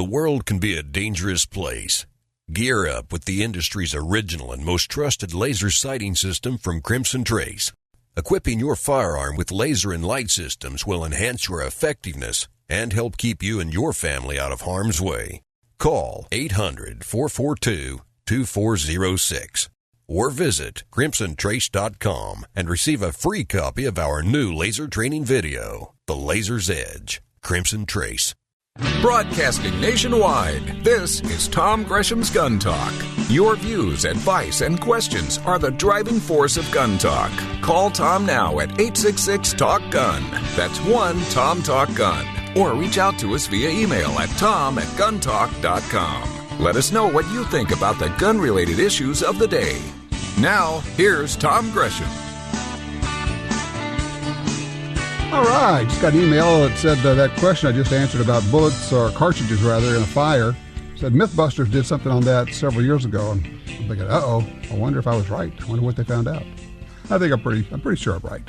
The world can be a dangerous place. Gear up with the industry's original and most trusted laser sighting system from Crimson Trace. Equipping your firearm with laser and light systems will enhance your effectiveness and help keep you and your family out of harm's way. Call 800-442-2406 or visit crimsontrace.com and receive a free copy of our new laser training video, The Laser's Edge. Crimson Trace. Broadcasting nationwide, this is Tom Gresham's Gun Talk. Your views, advice, and questions are the driving force of Gun Talk. Call Tom now at 866-TALK-GUN. That's 1-TOM-TALK-GUN. Or reach out to us via email at tom@guntalk.com. Let us know what you think about the gun-related issues of the day. Now, here's Tom Gresham. All right, just got an email that said that question I just answered about bullets, or cartridges rather, in a fire. Said Mythbusters did something on that several years ago, and I'm thinking, I wonder if I was right. I wonder what they found out. I think I'm pretty sure I'm right.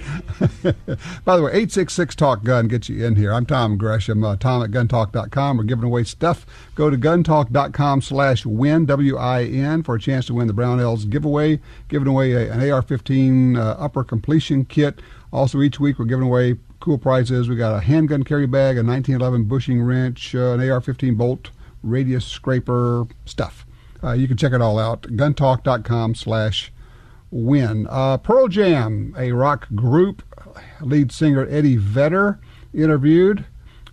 By the way, 866-TALK-GUN gets you in here. I'm Tom Gresham, Tom at GUNTALK.com. We're giving away stuff. Go to GUNTALK.com/win, WIN, for a chance to win the Brownells giveaway. Giving away an AR-15 upper completion kit. Also, each week we're giving away cool prizes. We got a handgun carry bag, a 1911 bushing wrench, an AR-15 bolt radius scraper, stuff. You can check it all out. GUNTALK.com/win. Pearl Jam, a rock group, lead singer Eddie Vedder interviewed.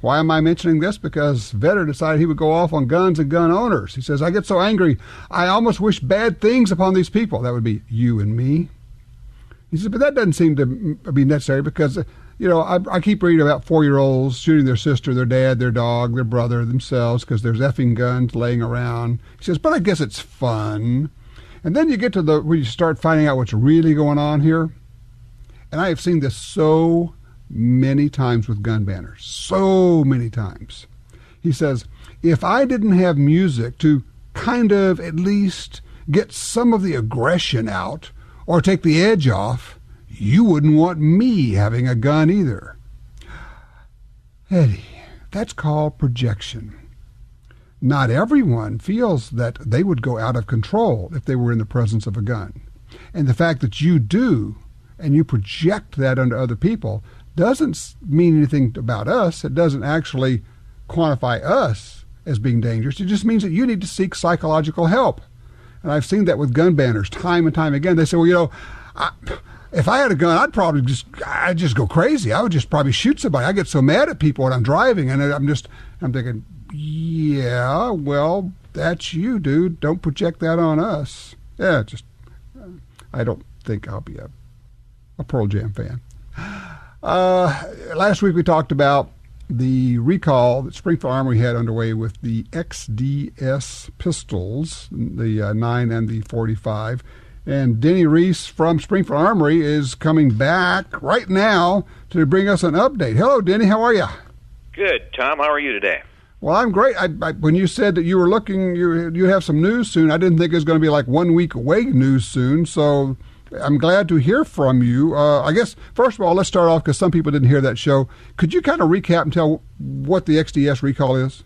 Why am I mentioning this? Because Vedder decided he would go off on guns and gun owners. He says, I get so angry, I almost wish bad things upon these people. That would be you and me. He said, but that doesn't seem to be necessary because, I keep reading about 4-year-olds shooting their sister, their dad, their dog, their brother, themselves because there's effing guns laying around. He says, but I guess it's fun. And then you get to where you start finding out what's really going on here. And I have seen this so many times with gun banners. So many times. He says, if I didn't have music to kind of at least get some of the aggression out or take the edge off, you wouldn't want me having a gun either. Eddie, that's called projection. Not everyone feels that they would go out of control if they were in the presence of a gun. And the fact that you do, and you project that onto other people, doesn't mean anything about us. It doesn't actually quantify us as being dangerous. It just means that you need to seek psychological help. And I've seen that with gun banners time and time again. They say, well, if I had a gun, I'd just go crazy. I would just probably shoot somebody. I get so mad at people when I'm driving, and I'm thinking, yeah, well, that's you, dude. Don't project that on us. Yeah, I don't think I'll be a Pearl Jam fan. Last week we talked about the recall that Springfield Armory had underway with the XDS pistols, the 9 and the 45. And Denny Reese from Springfield Armory is coming back right now to bring us an update. Hello, Denny. How are you? Good, Tom. How are you today? Well, I'm great. When you said that you were looking, you have some news soon, I didn't think it was going to be like 1 week away news soon. So I'm glad to hear from you. I guess, first of all, let's start off because some people didn't hear that show. Could you kind of recap and tell what the XDS recall is?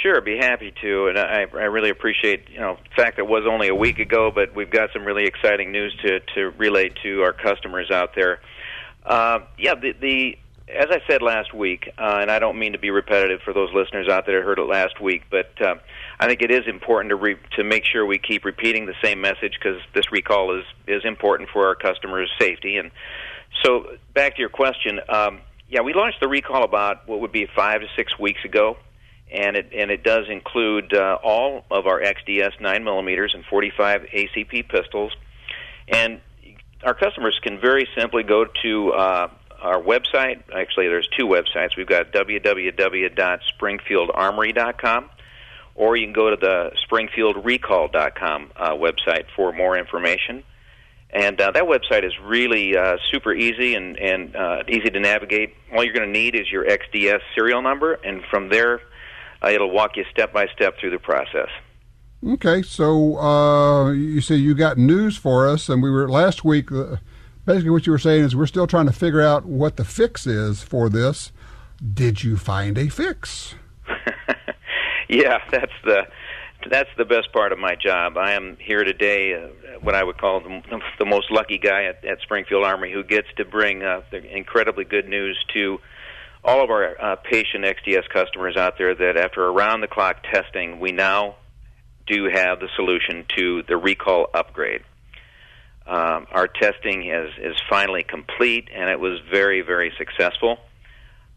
Sure, be happy to. And I really appreciate, the fact that it was only a week ago, but we've got some really exciting news to relay to our customers out there. As I said last week, and I don't mean to be repetitive for those listeners out there who heard it last week, but I think it is important to make sure we keep repeating the same message because this recall is important for our customers' safety. And so back to your question, we launched the recall about what would be 5 to 6 weeks ago, and it does include all of our XDS 9mm and 45 ACP pistols. And our customers can very simply go to our website. Actually, there's 2 websites. We've got www.springfieldarmory.com, or you can go to the springfieldrecall.com website for more information. And that website is really super easy and easy to navigate. All you're going to need is your XDS serial number, and from there, it'll walk you step by step through the process. Okay, so you say you got news for us, and we were last week. Basically, what you were saying is we're still trying to figure out what the fix is for this. Did you find a fix? Yeah, that's the best part of my job. I am here today, what I would call the most lucky guy at Springfield Armory, who gets to bring the incredibly good news to all of our patient XDS customers out there that after around-the-clock testing, we now do have the solution to the recall upgrade. Our testing is finally complete, and it was very, very successful.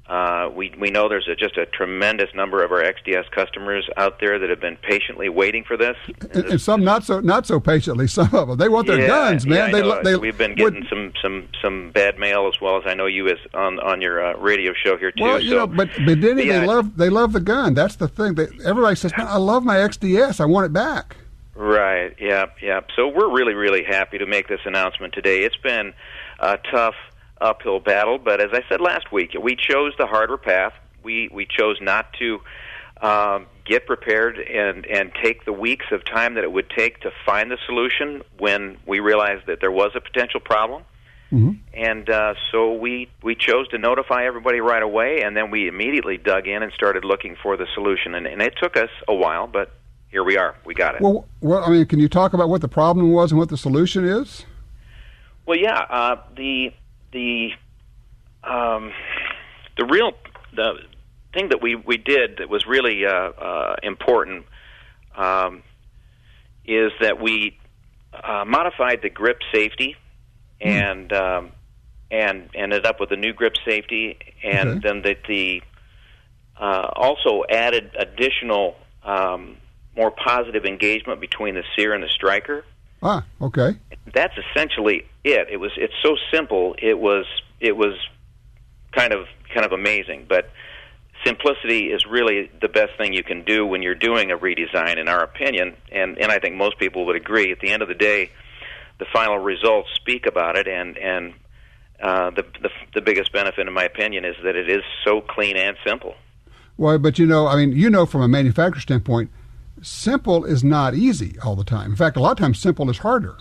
We know there's just a tremendous number of our XDS customers out there that have been patiently waiting for this, and some not so patiently. Some of them, they want their guns, man. Yeah, we've been getting some bad mail, as well as I know you as on your radio show here too. Well, but Denny, they love the gun. That's the thing. Everybody says, "Man, I love my XDS. I want it back." Right. Yeah. So we're really, really happy to make this announcement today. It's been a tough uphill battle, but as I said last week, we chose the harder path. We chose not to get prepared and take the weeks of time that it would take to find the solution when we realized that there was a potential problem. Mm-hmm. And so we chose to notify everybody right away, and then we immediately dug in and started looking for the solution. And it took us a while, but here we are. We got it. Well, I mean, can you talk about what the problem was and what the solution is? Well, yeah. The thing that we did that was really important is that we modified the grip safety and ended up with a new grip safety, and then the also added additional more positive engagement between the sear and the striker. Ah, okay. That's essentially it. It's so simple. It was kind of amazing, but simplicity is really the best thing you can do when you're doing a redesign, in our opinion, and I think most people would agree. At the end of the day, the final results speak about it, and the biggest benefit, in my opinion, is that it is so clean and simple. Well, but from a manufacturer standpoint, simple is not easy all the time. In fact, a lot of times simple is harder.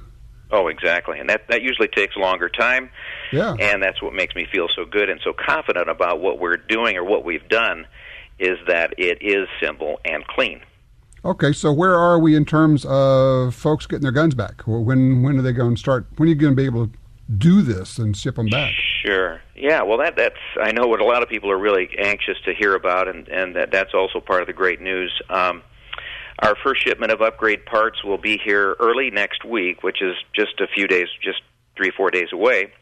Oh, exactly. And that usually takes longer time. Yeah. And that's what makes me feel so good and so confident about what we're doing or what we've done, is that it is simple and clean. Okay, so where are we in terms of folks getting their guns back? When are they going to start? When are you going to be able to do this and ship them back? Sure. Yeah, well, that's I know what a lot of people are really anxious to hear about, and that's also part of the great news. Our first shipment of upgrade parts will be here early next week, which is just a few days, just 3-4 days away.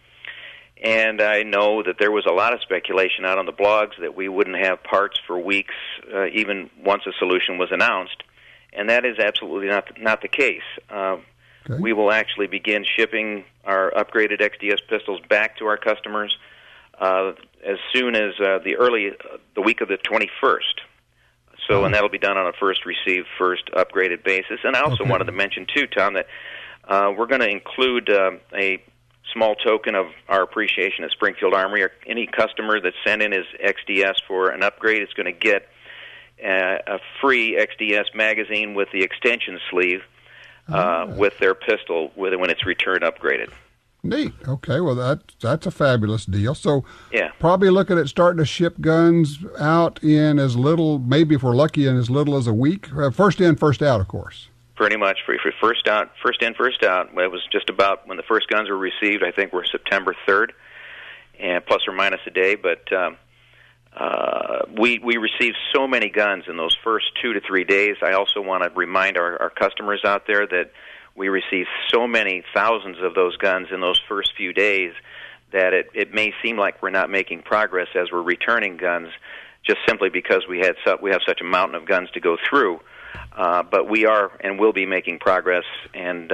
And I know that there was a lot of speculation out on the blogs that we wouldn't have parts for weeks, even once a solution was announced. And that is absolutely not the case. Okay. We will actually begin shipping our upgraded XDS pistols back to our customers as soon as the week of the 21st. So, and that'll be done on a first received, first upgraded basis. And I also wanted to mention, too, Tom, that we're going to include a small token of our appreciation at Springfield Armory. Any customer that sent in his XDS for an upgrade is going to get a free XDS magazine with the extension sleeve with their pistol when it's returned upgraded. Neat. Okay, well, that's a fabulous deal. So yeah, probably looking at starting to ship guns out in as little, maybe if we're lucky, in as little as a week. First in, first out, of course. Pretty much. For first in, first out. It was just about when the first guns were received. I think we're September 3rd, and plus or minus a day. But we received so many guns in those first 2 to 3 days. I also want to remind our customers out there that we received so many thousands of those guns in those first few days that it may seem like we're not making progress as we're returning guns, just simply because we have such a mountain of guns to go through. But we are and will be making progress, and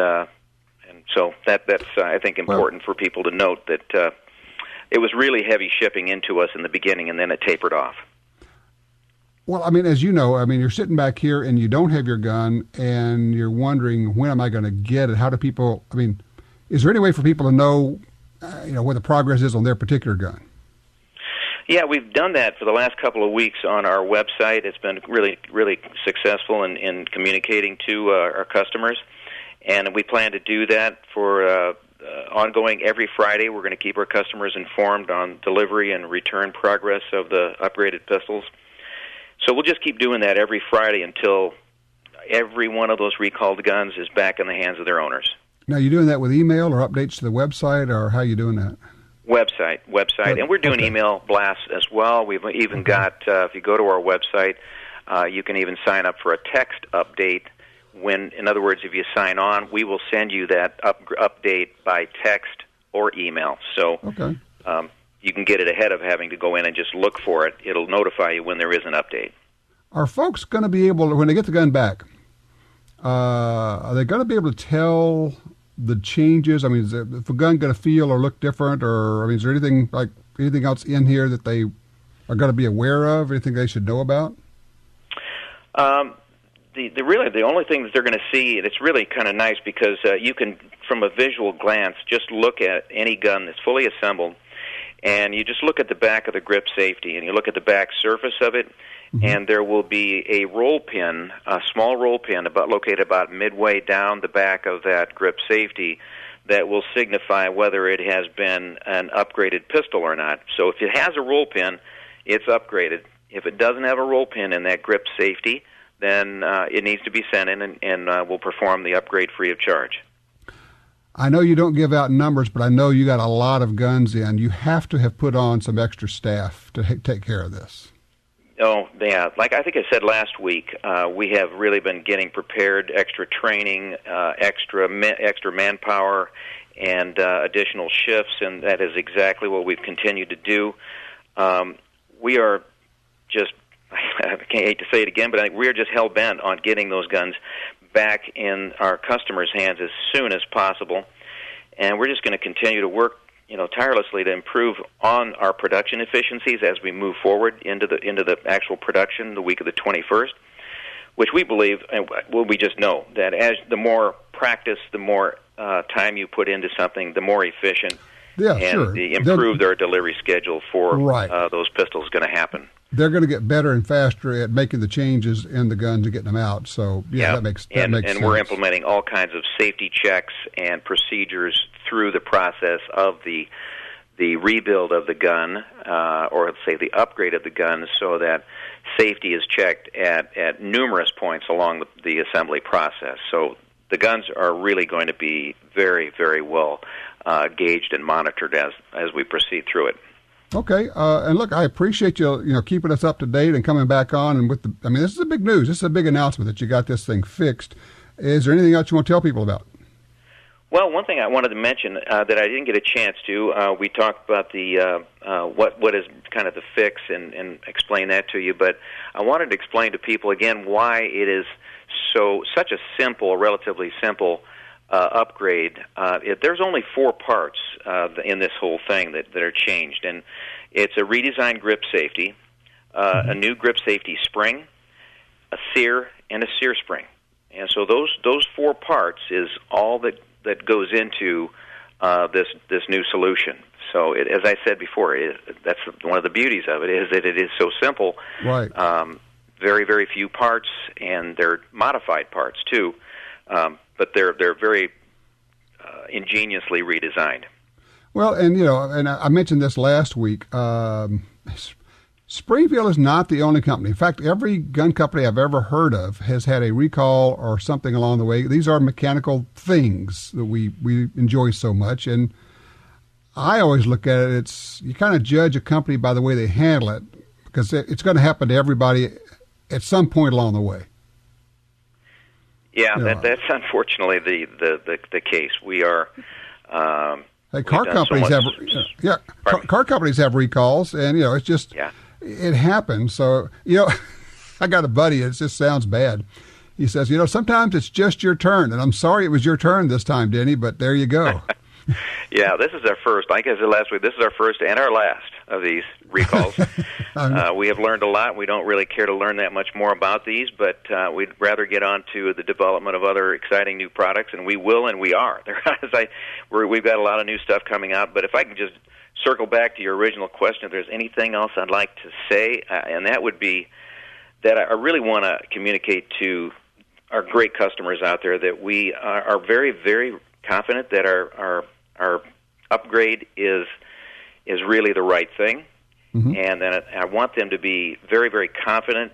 so that's I think important for people to note that it was really heavy shipping into us in the beginning, and then it tapered off. Well, I mean, as you know, you're sitting back here and you don't have your gun, and you're wondering, when am I going to get it? How do people? Is there any way for people to know, what the progress is on their particular gun? Yeah, we've done that for the last couple of weeks on our website. It's been really, really successful in communicating to our customers, and we plan to do that for ongoing every Friday. We're going to keep our customers informed on delivery and return progress of the upgraded pistols. So we'll just keep doing that every Friday until every one of those recalled guns is back in the hands of their owners. Now, you doing that with email or updates to the website, or how are you doing that? Website, and we're doing email blasts as well. We've even got, if you go to our website, you can even sign up for a text update. In other words, if you sign on, we will send you that update by text or email. So you can get it ahead of having to go in and just look for it. It'll notify you when there is an update. Are folks going to be able to, when they get the gun back, are they going to be able to tell the changes? I mean, is the gun going to feel or look different, or I mean, is there anything else in here that they are going to be aware of? Anything they should know about? The only thing that they're going to see, and it's really kind of nice because you can, from a visual glance, just look at any gun that's fully assembled, and you just look at the back of the grip safety, and you look at the back surface of it, and there will be a roll pin, a small roll pin located about midway down the back of that grip safety that will signify whether it has been an upgraded pistol or not. So if it has a roll pin, it's upgraded. If it doesn't have a roll pin in that grip safety, then it needs to be sent in, and we'll perform the upgrade free of charge. I know you don't give out numbers, but I know you got a lot of guns in. You have to have put on some extra staff to take care of this. Oh, yeah. Like I think I said last week, we have really been getting prepared, extra training, extra manpower, and additional shifts, and that is exactly what we've continued to do. We are just, I hate to say it again, but I think we are just hell-bent on getting those guns back in our customers' hands as soon as possible, and we're just going to continue to work tirelessly to improve on our production efficiencies as we move forward into the actual production the week of the 21st, which we believe, and we just know, that as the more practice, the more time you put into something, the more efficient the improved their delivery schedule for those pistols is going to happen. They're going to get better and faster at making the changes in the guns and getting them out. So, that makes sense. And we're implementing all kinds of safety checks and procedures through the process of the rebuild of the gun, or let's say the upgrade of the gun, so that safety is checked at numerous points along the assembly process. So the guns are really going to be very, very well gauged and monitored as we proceed through it. Okay, and look, I appreciate you keeping us up to date and coming back on. And this is a big news. This is a big announcement that you got this thing fixed. Is there anything else you want to tell people about? Well, one thing I wanted to mention that I didn't get a chance to, we talked about the what is kind of the fix and explain that to you. But I wanted to explain to people again why it is such a relatively simple upgrade. There's only 4 parts in this whole thing that are changed, and it's a redesigned grip safety, a new grip safety spring, a sear, and a sear spring. And so those 4 parts is all that goes into this new solution. So as I said before, that's one of the beauties of it, is that it is so simple. Right. Very, very few parts, and they're modified parts too. But they're very ingeniously redesigned. Well, and I mentioned this last week. Springfield is not the only company. In fact, every gun company I've ever heard of has had a recall or something along the way. These are mechanical things that we enjoy so much, and I always look at it. You kind of judge a company by the way they handle it, because it's going to happen to everybody at some point along the way. Yeah, that's unfortunately the case. We are. Car companies car companies have recalls, and it's just it happens. So I got a buddy. It just sounds bad. He says, sometimes it's just your turn, and I'm sorry it was your turn this time, Denny, but there you go. Yeah, this is our first. Like I said last week, this is our first and our last of these recalls. We have learned a lot. We don't really care to learn that much more about these, but we'd rather get on to the development of other exciting new products, and we will, and we are. We've got a lot of new stuff coming out, but if I can just circle back to your original question, if there's anything else I'd like to say, and that would be that I really want to communicate to our great customers out there that we are very, very confident that our upgrade is really the right thing, and that I want them to be very, very confident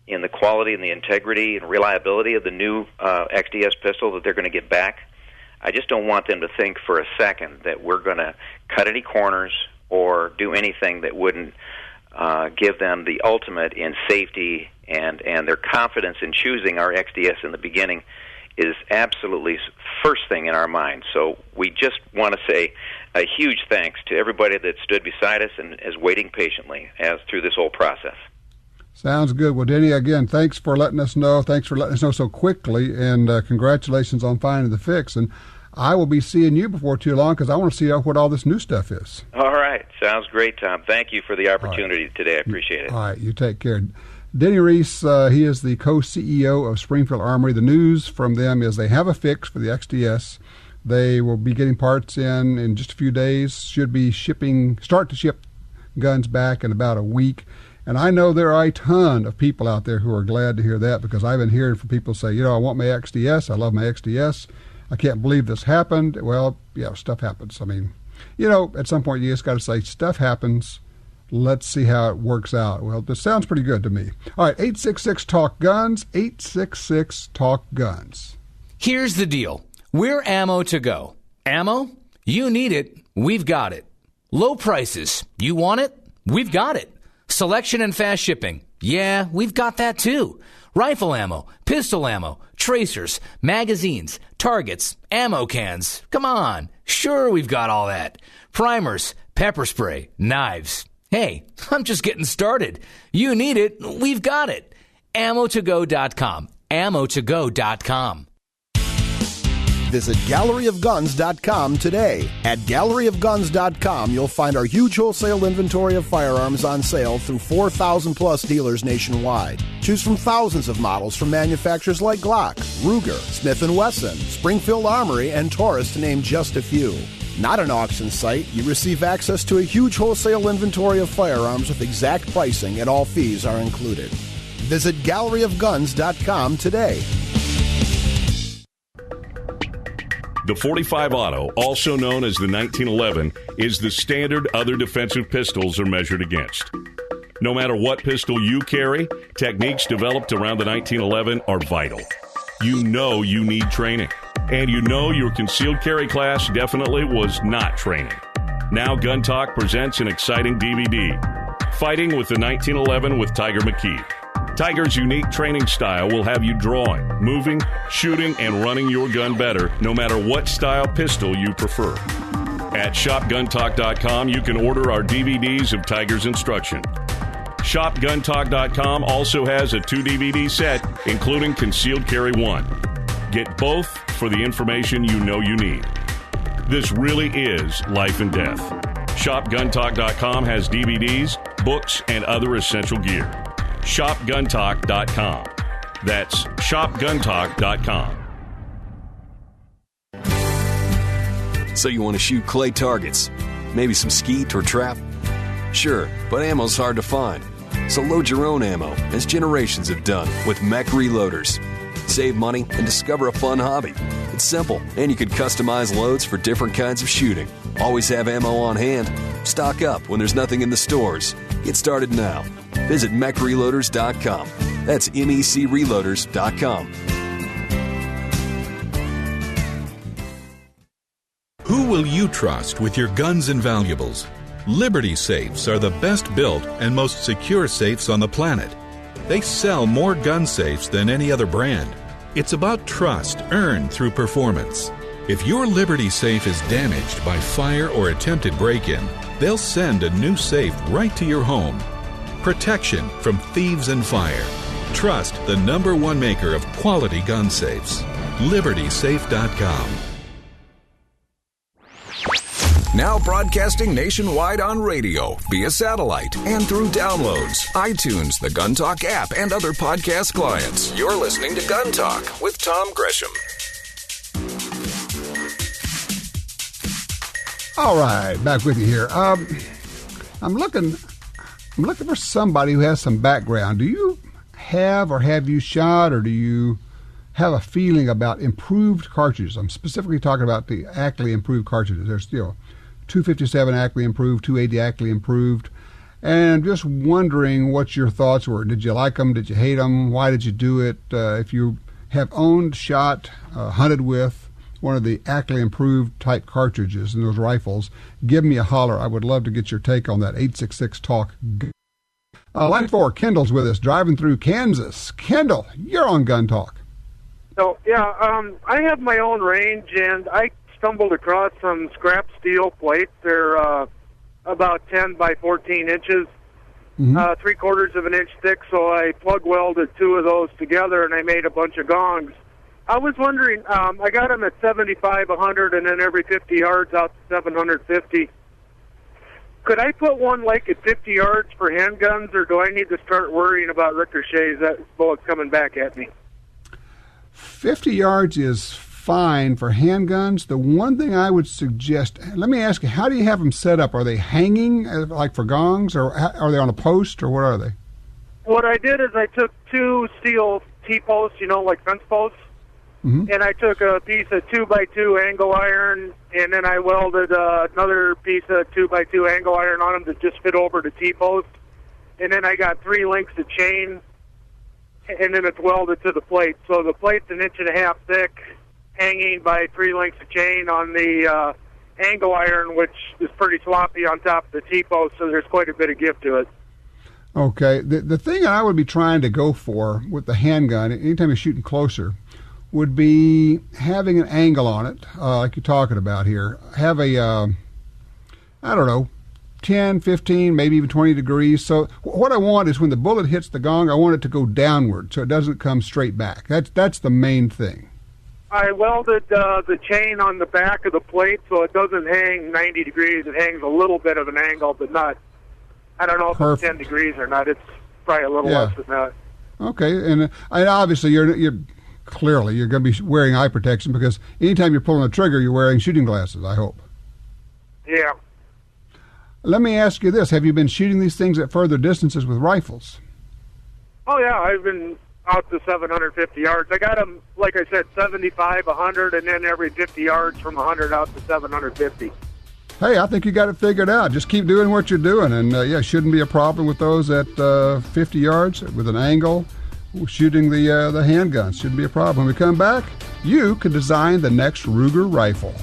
in the quality and the integrity and reliability of the new XDS pistol that they're going to get back. I just don't want them to think for a second that we're going to cut any corners or do anything that wouldn't give them the ultimate in safety, and their confidence in choosing our XDS in the beginning is absolutely first thing in our mind. So we just want to say a huge thanks to everybody that stood beside us and is waiting patiently through this whole process. Sounds good. Well, Denny, again, thanks for letting us know. Thanks for letting us know so quickly, and congratulations on finding the fix. And I will be seeing you before too long because I want to see what all this new stuff is. All right. Sounds great, Tom. Thank you for the opportunity today. I appreciate it. All right. You take care. Denny Reese, he is the co-CEO of Springfield Armory. The news from them is they have a fix for the XDS. They will be getting parts in just a few days. Should be start to ship guns back in about a week. And I know there are a ton of people out there who are glad to hear that, because I've been hearing from people say, I want my XDS. I love my XDS. I can't believe this happened. Well, yeah, stuff happens. I mean, at some point you just got to say, stuff happens. Let's see how it works out. Well, this sounds pretty good to me. All right, 866-TALK-GUNS, 866-TALK-GUNS. Here's the deal. We're ammo to go. Ammo? You need it. We've got it. Low prices. You want it? We've got it. Selection and fast shipping. Yeah, we've got that too. Rifle ammo, pistol ammo, tracers, magazines, targets, ammo cans. Come on. Sure, we've got all that. Primers, pepper spray, knives. Hey, I'm just getting started. You need it. We've got it. AmmoToGo.com. AmmoToGo.com. Visit GalleryOfGuns.com today. At GalleryOfGuns.com, you'll find our huge wholesale inventory of firearms on sale through 4,000-plus dealers nationwide. Choose from thousands of models from manufacturers like Glock, Ruger, Smith & Wesson, Springfield Armory, and Taurus, to name just a few. Not an auction site, you receive access to a huge wholesale inventory of firearms with exact pricing, and all fees are included. Visit GalleryOfGuns.com today. The .45 Auto, also known as the 1911, is the standard other defensive pistols are measured against. No matter what pistol you carry, techniques developed around the 1911 are vital. You need training. And your concealed carry class definitely was not training. Now GUNTALK presents an exciting DVD, Fighting with the 1911 with Tiger McKee. Tiger's unique training style will have you drawing, moving, shooting, and running your gun better, no matter what style pistol you prefer. At ShopGuntalk.com, you can order our DVDs of Tiger's instruction. ShopGuntalk.com also has a 2-DVD set, including Concealed Carry 1. Get both for the information you need. This really is life and death. ShopGuntalk.com has DVDs, books, and other essential gear. ShopGuntalk.com. That's ShopGuntalk.com. So you want to shoot clay targets? Maybe some skeet or trap? Sure, but ammo's hard to find. So load your own ammo, as generations have done with mech reloaders. Save money and discover a fun hobby. It's simple, and you can customize loads for different kinds of shooting. Always have ammo on hand. Stock up when there's nothing in the stores. Get started now. Visit mechreloaders.com. That's mecreloaders.com. Who will you trust with your guns and valuables? Liberty safes are the best built and most secure safes on the planet. They sell more gun safes than any other brand. It's about trust earned through performance. If your Liberty safe is damaged by fire or attempted break-in, they'll send a new safe right to your home. Protection from thieves and fire. Trust the #1 maker of quality gun safes. LibertySafe.com. Now broadcasting nationwide on radio, via satellite, and through downloads, iTunes, the GUNTALK app, and other podcast clients. You're listening to GUNTALK with Tom Gresham. All right, back with you here. I'm looking for somebody who has some background. Do you have you shot, or do you have a feeling about improved cartridges? I'm specifically talking about the Ackley improved cartridges. There's still 257 Ackley improved, 280 Ackley improved. And just wondering what your thoughts were. Did you like them? Did you hate them? Why did you do it? If you have owned, shot, hunted with one of the Ackley improved type cartridges in those rifles, give me a holler. I would love to get your take on that. 866-TALK. Line 4, Kendall's with us, driving through Kansas. Kendall, you're on Gun Talk. So, I have my own range, and I stumbled across some scrap steel plates. They're about 10 by 14 inches, 3/4 of an inch thick, so I plug welded 2 of those together, and I made a bunch of gongs. I was wondering, I got them at 75, 100, and then every 50 yards out to 750. Could I put one like at 50 yards for handguns, or do I need to start worrying about ricochets, that bullets coming back at me? 50 yards is fine for handguns. The one thing I would suggest, let me ask you, how do you have them set up? Are they hanging, like for gongs, or are they on a post, or what are they? What I did is I took 2 steel T-posts, like fence posts, and I took a piece of 2x2 angle iron, and then I welded another piece of 2x2 angle iron on them to just fit over the T-post. And then I got 3 links of chain, and then it's welded to the plate. So the plate's 1.5 inches thick, hanging by 3 links of chain on the angle iron, which is pretty sloppy on top of the T-post, so there's quite a bit of give to it. Okay. The thing I would be trying to go for with the handgun, anytime you're shooting closer, would be having an angle on it, like you're talking about here. Have a, 10, 15, maybe even 20 degrees. So what I want is when the bullet hits the gong, I want it to go downward so it doesn't come straight back. That's the main thing. I welded the chain on the back of the plate so it doesn't hang 90 degrees. It hangs a little bit of an angle, but not, I don't know if it's 10 degrees or not. It's probably a little less than that. Okay, and obviously you're clearly you're going to be wearing eye protection, because anytime you're pulling a trigger, you're wearing shooting glasses, I hope. Yeah. Let me ask you this. Have you been shooting these things at further distances with rifles? Oh, yeah. I've been out to 750 yards. I got them, like I said, 75, 100, and then every 50 yards from 100 out to 750. Hey, I think you got it figured out. Just keep doing what you're doing, and shouldn't be a problem with those at 50 yards with an angle. Shooting the handguns shouldn't be a problem. When we come back, you could design the next Ruger rifle.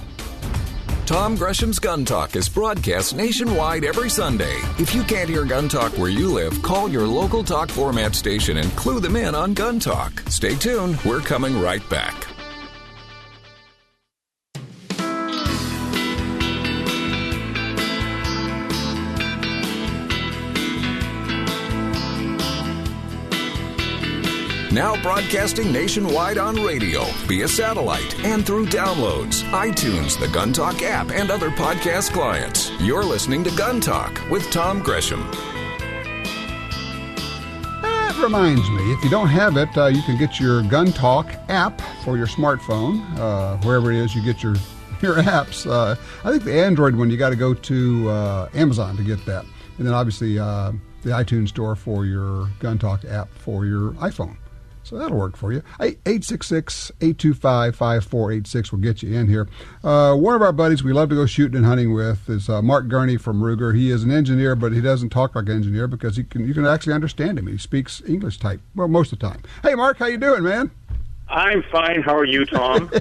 Tom Gresham's Gun Talk is broadcast nationwide every Sunday. If you can't hear Gun Talk where you live, call your local talk format station and clue them in on Gun Talk. Stay tuned. We're coming right back. Now broadcasting nationwide on radio, via satellite, and through downloads, iTunes, the Gun Talk app, and other podcast clients. You're listening to Gun Talk with Tom Gresham. That reminds me, if you don't have it, you can get your Gun Talk app for your smartphone, wherever it is you get your apps. I think the Android one, you got to go to Amazon to get that. And then obviously the iTunes store for your Gun Talk app for your iPhone. So that'll work for you. 866-825-5486 will get you in here. One of our buddies we love to go shooting and hunting with is Mark Gurney from Ruger. He is an engineer, but he doesn't talk like an engineer because you can actually understand him. He speaks English type, well, most of the time. Hey, Mark, how you doing, man? I'm fine. How are you, Tom?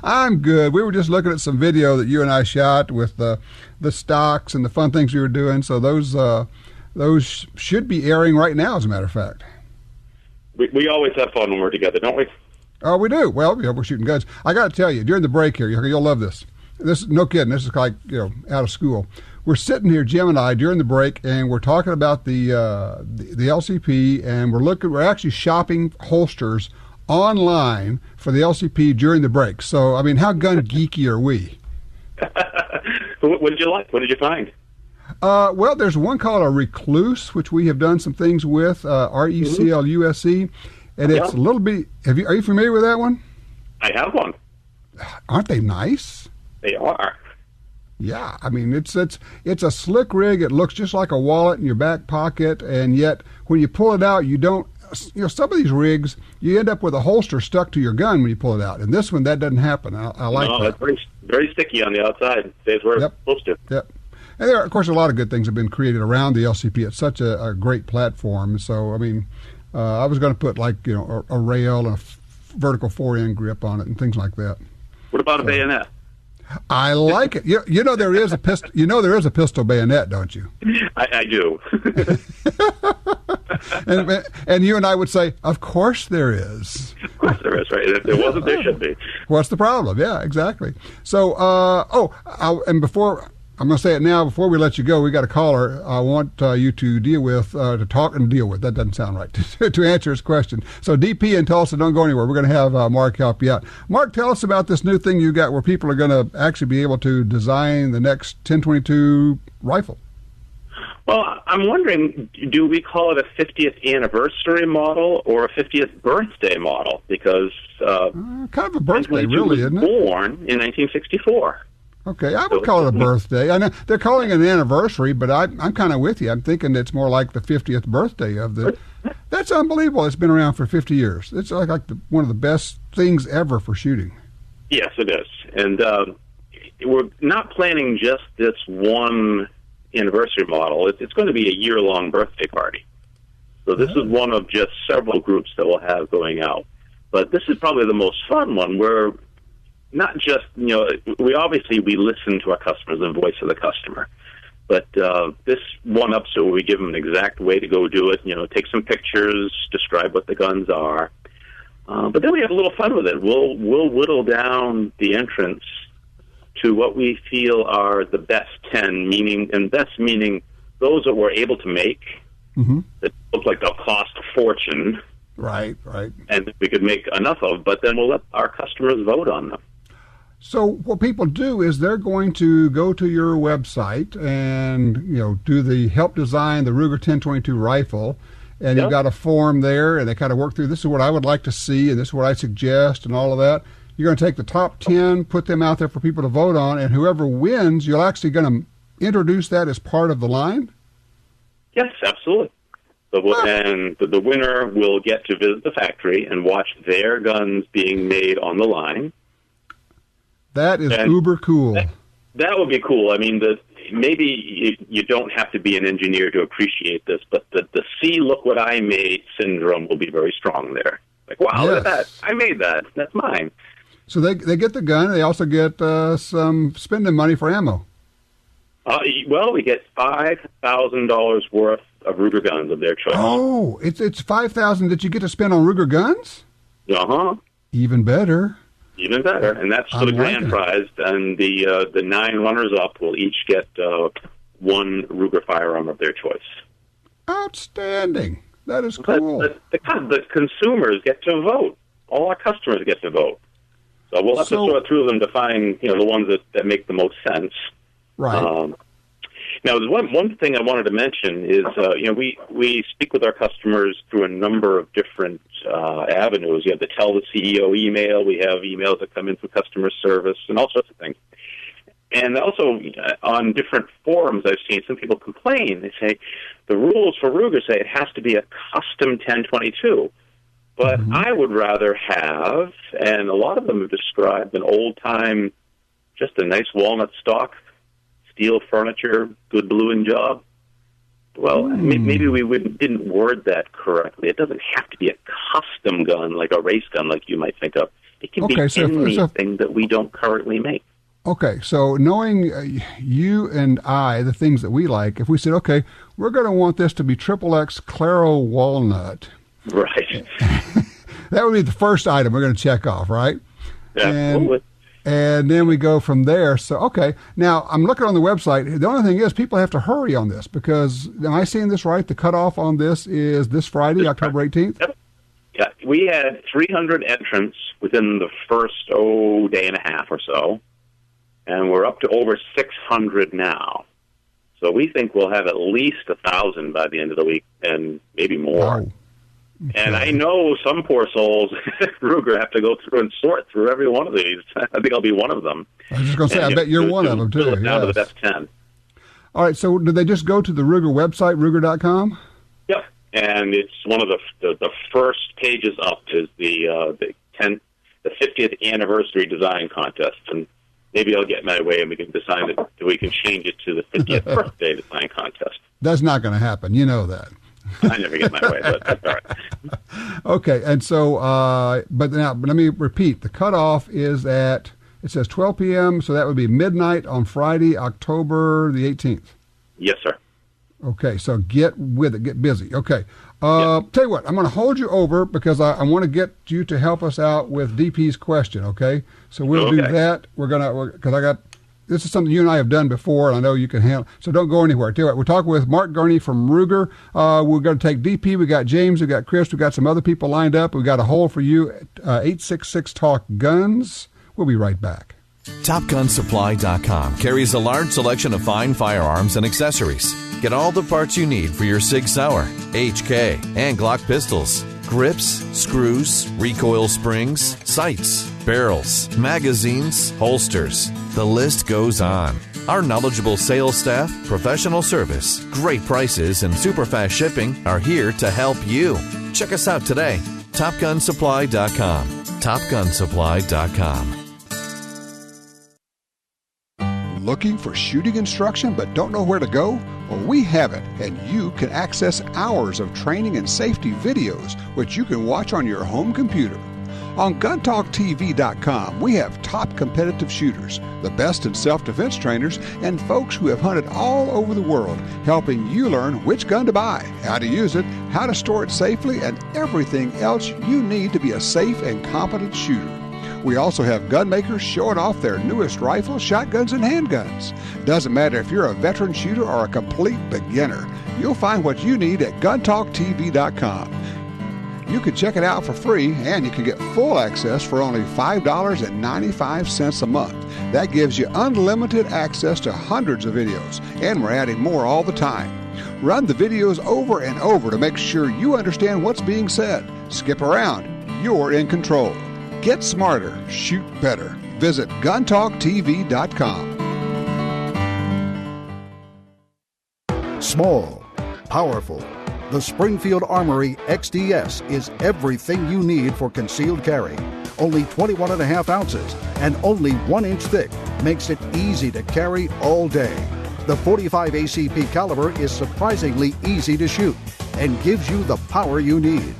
I'm good. We were just looking at some video that you and I shot with the stocks and the fun things we were doing. So those should be airing right now, as a matter of fact. We always have fun when we're together, don't we? Oh, we do. Well, we're shooting guns. I got to tell you, during the break here, you'll love this. This, no kidding. This is like out of school. We're sitting here, Jim and I, during the break, and we're talking about the LCP, and we're actually shopping holsters online for the LCP during the break. So, I mean, how gun geeky are we? What did you like? What did you find? Well, there's one called a Recluse, which we have done some things with, RECLUSE, and it's a little bit. Are you familiar with that one? I have one. Aren't they nice? They are. Yeah, I mean it's a slick rig. It looks just like a wallet in your back pocket, and yet when you pull it out, you don't. Some of these rigs, you end up with a holster stuck to your gun when you pull it out. And this one, that doesn't happen. I like that. No, it's very, very sticky on the outside. It stays where it's supposed to. Yep. And there are, of course, a lot of good things have been created around the LCP. It's such a great platform. So, I mean, I was going to put like, a rail and a vertical fore-end grip on it and things like that. What about a bayonet? I like it. You know there is a pistol. You know there is a pistol bayonet, don't you? I do. and you and I would say, of course there is. Of course there is, right? If there wasn't, there should be. What's the problem? Yeah, exactly. So, and before I'm going to say it now, before we let you go, we got a caller I want you to deal with, to talk and deal with. That doesn't sound right, to answer his question. So DP in Tulsa, don't go anywhere. We're going to have Mark help you out. Mark, tell us about this new thing you got where people are going to actually be able to design the next 1022 rifle. Well, I'm wondering, do we call it a 50th anniversary model or a 50th birthday model? Because kind of a birthday, really, isn't it? Born in 1964. Okay, I would call it a birthday. I know they're calling it an anniversary, but I'm kind of with you. I'm thinking it's more like the 50th birthday of the. That's unbelievable. It's been around for 50 years. It's like one of the best things ever for shooting. Yes, it is. And we're not planning just this one anniversary model. It's going to be a year-long birthday party. So this is one of just several groups that we'll have going out. But this is probably the most fun one where not just, we listen to our customers and voice of the customer. But this one-up, so we give them an exact way to go do it, take some pictures, describe what the guns are. But then we have a little fun with it. We'll whittle down the entrance to what we feel are the best 10, meaning those that we're able to make, that look like they'll cost a fortune. Right. And we could make enough of, but then we'll let our customers vote on them. So what people do is they're going to go to your website and, do the help design the Ruger 1022 rifle, and you've got a form there, and they kind of work through, this is what I would like to see, and this is what I suggest, and all of that. You're going to take the top 10, put them out there for people to vote on, and whoever wins, you're actually going to introduce that as part of the line? Yes, absolutely. And the winner will get to visit the factory and watch their guns being made on the line. That is uber cool. That would be cool. I mean, maybe you don't have to be an engineer to appreciate this, but the see, look what I made syndrome will be very strong there. Like, wow, look at that. I made that. That's mine. So they get the gun. They also get some spending money for ammo. We get $5,000 worth of Ruger guns of their choice. Oh, it's $5,000 that you get to spend on Ruger guns? Uh-huh. Even better. Even better, and that's for the grand prize. And the 9 runners-up will each get one Ruger firearm of their choice. Outstanding. That is cool. The consumers get to vote. All our customers get to vote. So we'll have to sort through them to find the ones that make the most sense. Right. Now, there's one thing I wanted to mention is, we speak with our customers through a number of different avenues. You have the Tell the CEO email. We have emails that come in through customer service and all sorts of things. And also on different forums I've seen some people complain. They say the rules for Ruger say it has to be a custom 1022. But I would rather have, and a lot of them have described an old-time, just a nice walnut stock, steel furniture, good bluing job. Well, maybe we didn't word that correctly. It doesn't have to be a custom gun, like a race gun, like you might think of. It can be anything that we don't currently make. Okay, so knowing you and I, the things that we like, if we said, okay, we're going to want this to be XXX Claro Walnut. Right. That would be the first item we're going to check off, right? Absolutely. And then we go from there. So, okay. Now, I'm looking on the website. The only thing is people have to hurry on this because, am I seeing this right? The cutoff on this is this Friday, October 18th? Yep. Yeah, we had 300 entrants within the first, day and a half or so, and we're up to over 600 now. So we think we'll have at least 1,000 by the end of the week and maybe more. Wow. Okay. And I know some poor souls at Ruger have to go through and sort through every one of these. I think I'll be one of them. I was just going to say, I bet you're one of them, too. Down to the best 10. All right, so do they just go to the Ruger website, Ruger.com? Yep, and it's one of the first pages up is the 50th anniversary design contest. And maybe I'll get my way and we can decide that we can change it to the 50th birthday design contest. That's not going to happen. You know that. I never get my way, but that's all right. Okay, and so, but let me repeat. The cutoff is at, it says 12 p.m., so that would be midnight on Friday, October the 18th. Yes, sir. Okay, so get with it. Get busy. Okay. Tell you what, I'm going to hold you over because I want to get you to help us out with DP's question, okay? So we'll do that. Because this is something you and I have done before, and I know you can handle. So don't go anywhere. Tell you what, we're talking with Mark Gurney from Ruger. We're going to take DP. We got James. We got Chris. We got some other people lined up. We got a hold for you. 866 Talk Guns. We'll be right back. TopGunSupply.com carries a large selection of fine firearms and accessories. Get all the parts you need for your Sig Sauer, HK, and Glock pistols. Grips, screws, recoil springs, sights, barrels, magazines, holsters. The list goes on. Our knowledgeable sales staff, professional service, great prices, and super fast shipping are here to help you. Check us out today. TopGunSupply.com. TopGunSupply.com. Looking for shooting instruction but don't know where to go? Well, we have it, and you can access hours of training and safety videos, which you can watch on your home computer. On GUNTALKTV.com, we have top competitive shooters, the best in self-defense trainers, and folks who have hunted all over the world, helping you learn which gun to buy, how to use it, how to store it safely, and everything else you need to be a safe and competent shooter. We also have gun makers showing off their newest rifles, shotguns, and handguns. Doesn't matter if you're a veteran shooter or a complete beginner. You'll find what you need at GUNTALKTV.com. You can check it out for free, and you can get full access for only $5.95 a month. That gives you unlimited access to hundreds of videos, and we're adding more all the time. Run the videos over and over to make sure you understand what's being said. Skip around. You're in control. Get smarter, shoot better. Visit GUNTALKTV.com. Small, powerful. The Springfield Armory XDS is everything you need for concealed carry. Only 21.5 ounces and only 1 inch thick makes it easy to carry all day. The .45 ACP caliber is surprisingly easy to shoot and gives you the power you need.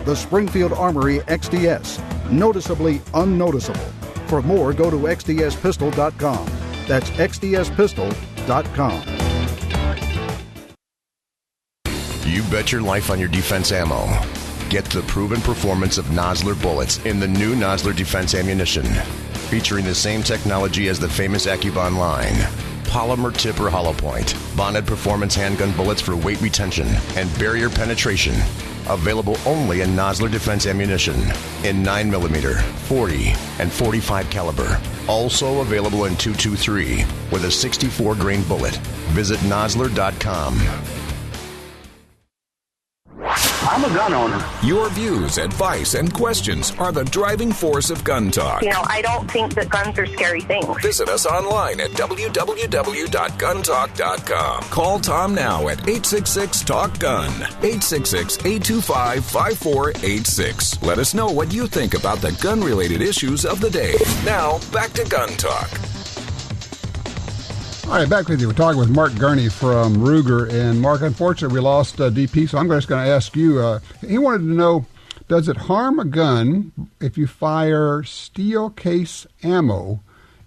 The Springfield Armory XDS. Noticeably unnoticeable. For more, go to xdspistol.com. That's xdspistol.com. You bet your life on your defense ammo. Get the proven performance of Nosler bullets in the new Nosler Defense Ammunition. Featuring the same technology as the famous AccuBond line. Polymer tipper hollow point. Bonded performance handgun bullets for weight retention and barrier penetration. Available only in Nosler Defense Ammunition in 9mm, 40, and 45 caliber. Also available in 223 with a 64 grain bullet. Visit Nosler.com. I'm a gun owner. Your views, advice, and questions are the driving force of Gun Talk. You know, I don't think that guns are scary things. Visit us online at www.guntalk.com. Call Tom now at 866-TALK-GUN, 866-825-5486. Let us know what you think about the gun-related issues of the day. Now, back to Gun Talk. All right, back with you. We're talking with Mark Gurney from Ruger. And, Mark, unfortunately, we lost DP, so I'm just going to ask you. He wanted to know, does it harm a gun if you fire steel case ammo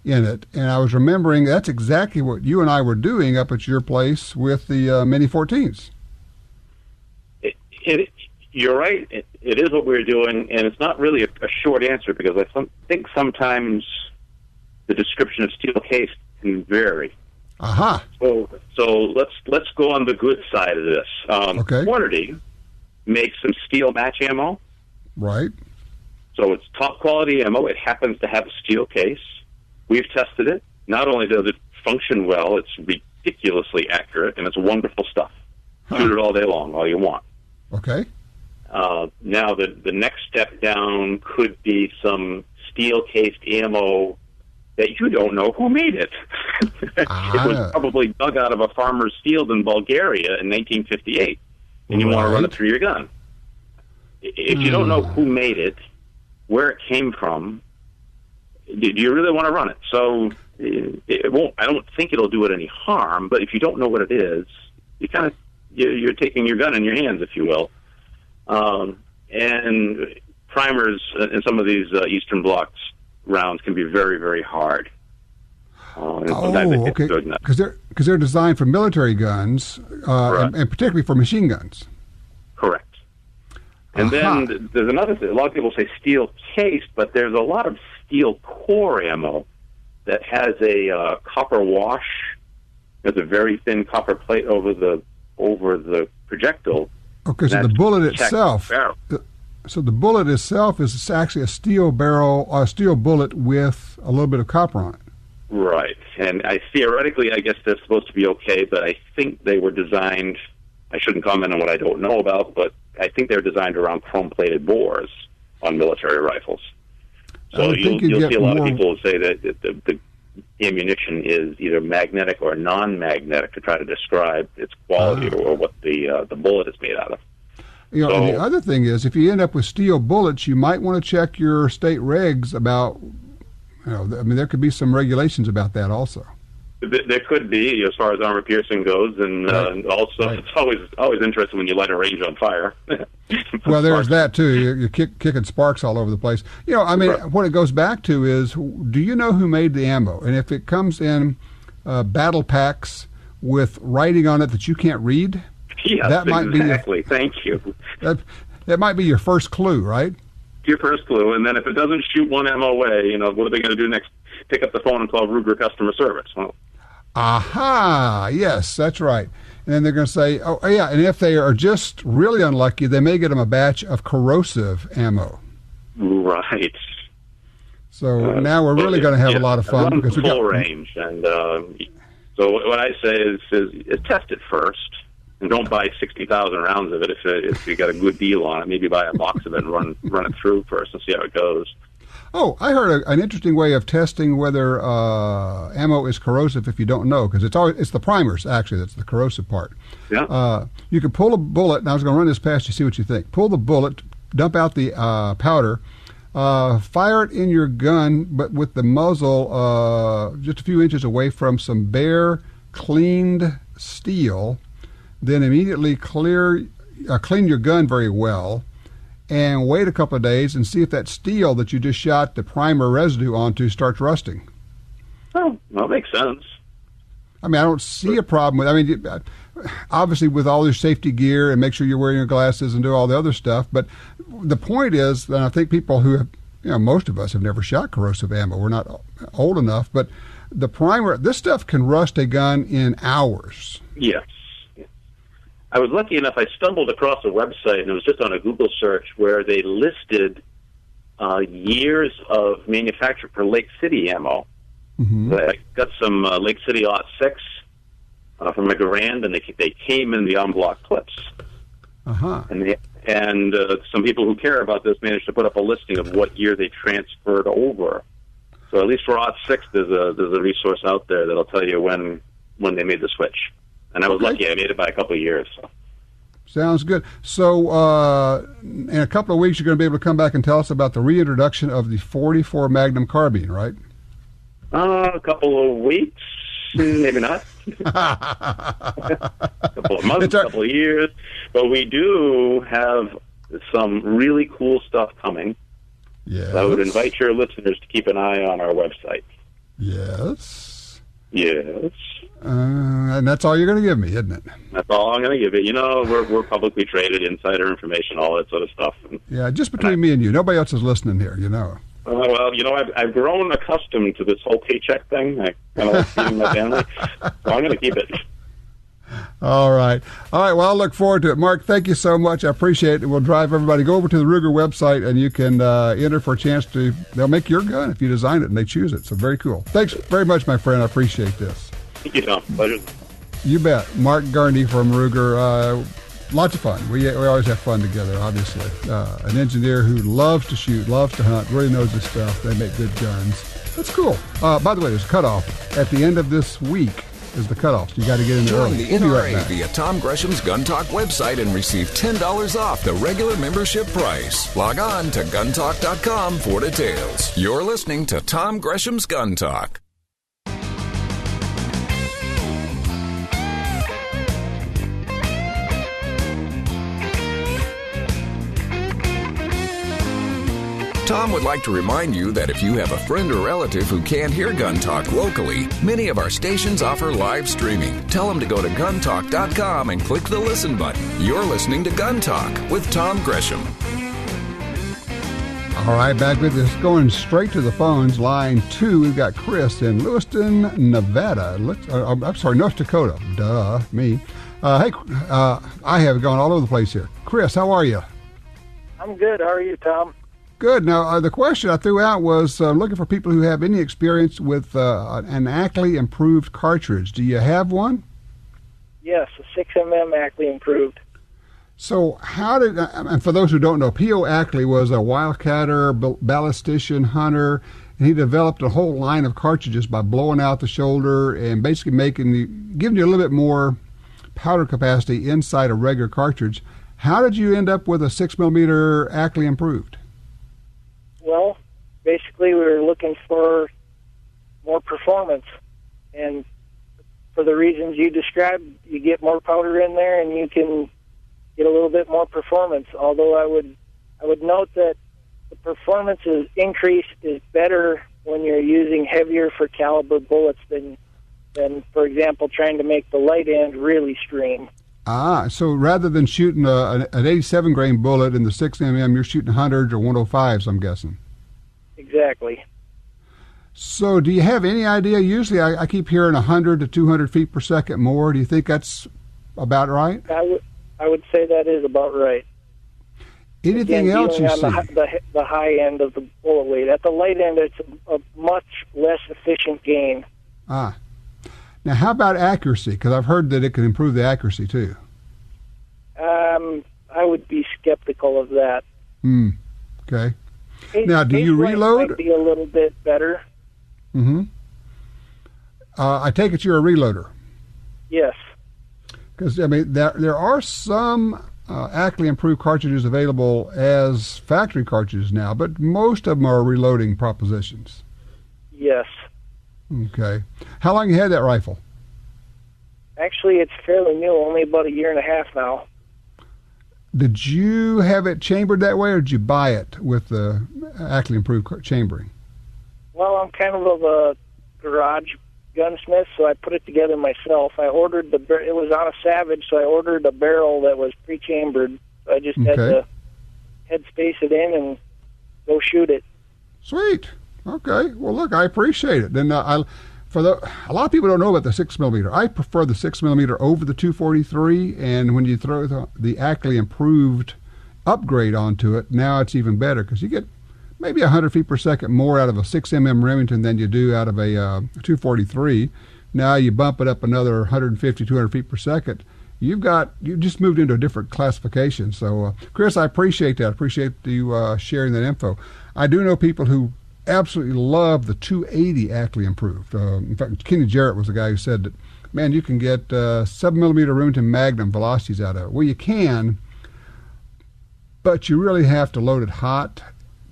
in it? And I was remembering that's exactly what you and I were doing up at your place with the Mini 14s. You're right. It is what we're doing, and it's not really a short answer because I think sometimes the description of steel case can vary. Aha. So let's go on the good side of this. Quantity makes some steel match ammo. Right. So it's top quality ammo. It happens to have a steel case. We've tested it. Not only does it function well, it's ridiculously accurate, and it's wonderful stuff. Shoot it all day long, all you want. Okay. Now the next step down could be some steel cased ammo that you don't know who made it. It was probably dug out of a farmer's field in Bulgaria in 1958, and you want to run it through your gun. If you don't know who made it, where it came from, do you really want to run it? So it won't. I don't think it'll do it any harm. But if you don't know what it is, you're taking your gun in your hands, if you will. And primers in some of these Eastern Bloc rounds can be very, very hard. Okay. Because they're designed for military guns, and particularly for machine guns. Correct. And then there's another thing. A lot of people say steel case, but there's a lot of steel core ammo that has a copper wash. There's a very thin copper plate over the projectile. Okay, so the bullet itself. So the bullet itself is actually a steel barrel, or a steel bullet with a little bit of copper on it. Right, and theoretically, I guess they're supposed to be okay, but I think they were designed. I shouldn't comment on what I don't know about, but I think they're designed around chrome-plated bores on military rifles. So you'll see a lot of people say that the ammunition is either magnetic or non-magnetic to try to describe its quality or what the bullet is made out of. You know, and the other thing is, if you end up with steel bullets, you might want to check your state regs about. There could be some regulations about that also. There could be, as far as armor piercing goes, and also it's always interesting when you light a range on fire. Well, there's that too. You're kicking sparks all over the place. What it goes back to is, do you know who made the ammo? And if it comes in battle packs with writing on it that you can't read, that might exactly. Thank you. That might be your first clue, right? Your first clue, and then if it doesn't shoot one ammo away, what are they going to do next? Pick up the phone and call Ruger customer service. Well, yes, that's right. And then they're going to say, and if they are just really unlucky, they may get them a batch of corrosive ammo. Right. So now we're really going to have a lot of fun. Because we got range, and so what I say is test it first. And don't buy 60,000 rounds of it if you got a good deal on it. Maybe buy a box of it and run it through first and see how it goes. Oh, I heard an interesting way of testing whether ammo is corrosive if you don't know, because it's the primers actually that's the corrosive part. Yeah. You can pull a bullet, and I was going to run this past you, see what you think. Pull the bullet, dump out the powder, fire it in your gun, but with the muzzle just a few inches away from some bare, cleaned steel. Then immediately clean your gun very well and wait a couple of days and see if that steel that you just shot the primer residue onto starts rusting. Oh, well, that makes sense. I don't see a problem with obviously with all your safety gear and make sure you're wearing your glasses and do all the other stuff. But the point is that I think people who have, most of us have never shot corrosive ammo. We're not old enough. But the primer, this stuff can rust a gun in hours. Yes. I was lucky enough, I stumbled across a website, and it was just on a Google search, where they listed years of manufacture for Lake City ammo. Mm-hmm. I got some Lake City '06 from a Garand, and they came in the en bloc clips. Uh-huh. And some people who care about this managed to put up a listing of what year they transferred over. So at least for '06, there's a resource out there that'll tell you when they made the switch. And I was lucky. I made it by a couple of years. So. Sounds good. So in a couple of weeks, you're going to be able to come back and tell us about the reintroduction of the .44 Magnum carbine, right? A couple of weeks, maybe not. A couple of months, a couple of years. But we do have some really cool stuff coming. Yes. So I would invite your listeners to keep an eye on our website. Yes. Yes. And that's all you're going to give me, isn't it? That's all I'm going to give you. We're publicly traded, insider information, all that sort of stuff. Yeah, just between me and you. Nobody else is listening here, Well, I've grown accustomed to this whole paycheck thing. I kind of like feeding my family, so I'm going to keep it. All right. Well, I'll look forward to it. Mark, thank you so much. I appreciate it. We'll drive everybody. Go over to the Ruger website, and you can enter for a chance they'll make your gun if you design it and they choose it. So very cool. Thanks very much, my friend. I appreciate this. Thank you, Tom. Pleasure. You bet. Mark Gurney from Ruger. Lots of fun. We always have fun together, obviously. An engineer who loves to shoot, loves to hunt, really knows his stuff. They make good guns. That's cool. By the way, there's a cutoff. At the end of this week is the cutoff. You got to get in there Join early. the NRA via Tom Gresham's Gun Talk website and receive $10 off the regular membership price. Log on to guntalk.com for details. You're listening to Tom Gresham's Gun Talk. Tom would like to remind you that if you have a friend or relative who can't hear Gun Talk locally, many of our stations offer live streaming. Tell them to go to GUNTALK.com and click the listen button. You're listening to Gun Talk with Tom Gresham. All right, back with us. Going straight to the phones. Line 2, we've got Chris in Lewiston, Nevada. North Dakota. Duh, me. Hey, I have gone all over the place here. Chris, how are you? I'm good. How are you, Tom? Good. Now, the question I threw out was looking for people who have any experience with an Ackley improved cartridge. Do you have one? Yes, a 6mm Ackley improved. So how did, and for those who don't know, P.O. Ackley was a wildcatter, ballistician, hunter, and he developed a whole line of cartridges by blowing out the shoulder and basically giving you a little bit more powder capacity inside a regular cartridge. How did you end up with a 6mm Ackley improved? Well, basically we were looking for more performance, and for the reasons you described, you get more powder in there and you can get a little bit more performance. Although I would note that the performance increase is better when you're using heavier for caliber bullets than for example trying to make the light end really stream. So rather than shooting an 87 grain bullet in the 6mm, you're shooting 100s or 105s, I'm guessing. Exactly. So do you have any idea? Usually I keep hearing 100 to 200 feet per second more. Do you think that's about right? I would say that is about right. Anything else you see? The high end of the bullet weight. At the light end, it's a much less efficient gain. Now, how about accuracy? Because I've heard that it can improve the accuracy, too. I would be skeptical of that. Okay. Now, do you reload? Might be a little bit better. Mm-hmm. I take it you're a reloader. Yes. Because, I mean, there are some Ackley improved cartridges available as factory cartridges now, but most of them are reloading propositions. Yes. Okay. How long you had that rifle? Actually, it's fairly new, only about a year and a half now. Did you have it chambered that way, or did you buy it with the Ackley improved chambering? Well, I'm kind of a garage gunsmith, so I put it together myself. I ordered it was on a Savage, so I ordered a barrel that was pre-chambered. So I just had to head space it in and go shoot it. Sweet. Okay. Well, look, I appreciate it. Then a lot of people don't know about the 6mm. I prefer the 6mm over the 243, and when you throw the Ackley improved upgrade onto it, now it's even better because you get maybe 100 feet per second more out of a 6mm Remington than you do out of a 243. Now you bump it up another 150, 200 feet per second. You just moved into a different classification. So, Chris, I appreciate that. I appreciate you sharing that info. I do know people who absolutely love the 280 Ackley improved. In fact, Kenny Jarrett was the guy who said that, man, you can get 7mm Remington Magnum velocities out of it. Well, you can, but you really have to load it hot,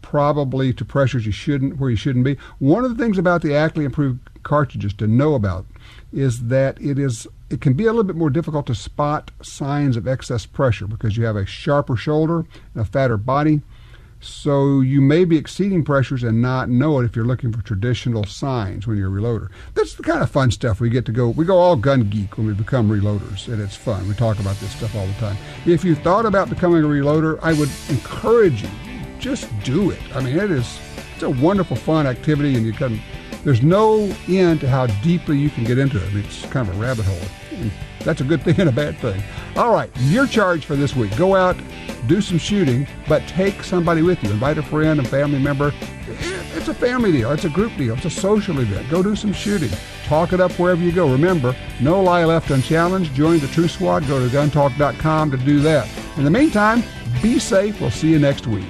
probably to pressures where you shouldn't be. One of the things about the Ackley improved cartridges to know about is that it can be a little bit more difficult to spot signs of excess pressure because you have a sharper shoulder and a fatter body. So you may be exceeding pressures and not know it if you're looking for traditional signs when you're a reloader. That's the kind of fun stuff we go all gun geek when we become reloaders, and it's fun. We talk about this stuff all the time. If you thought about becoming a reloader, I would encourage you, just do it. I mean, it's a wonderful, fun activity, and there's no end to how deeply you can get into it. I mean, it's kind of a rabbit hole. And that's a good thing and a bad thing. All right, your charge for this week. Go out, do some shooting, but take somebody with you. Invite a friend, a family member. It's a family deal. It's a group deal. It's a social event. Go do some shooting. Talk it up wherever you go. Remember, no lie left unchallenged. Join the True Squad. Go to GUNTALK.com to do that. In the meantime, be safe. We'll see you next week.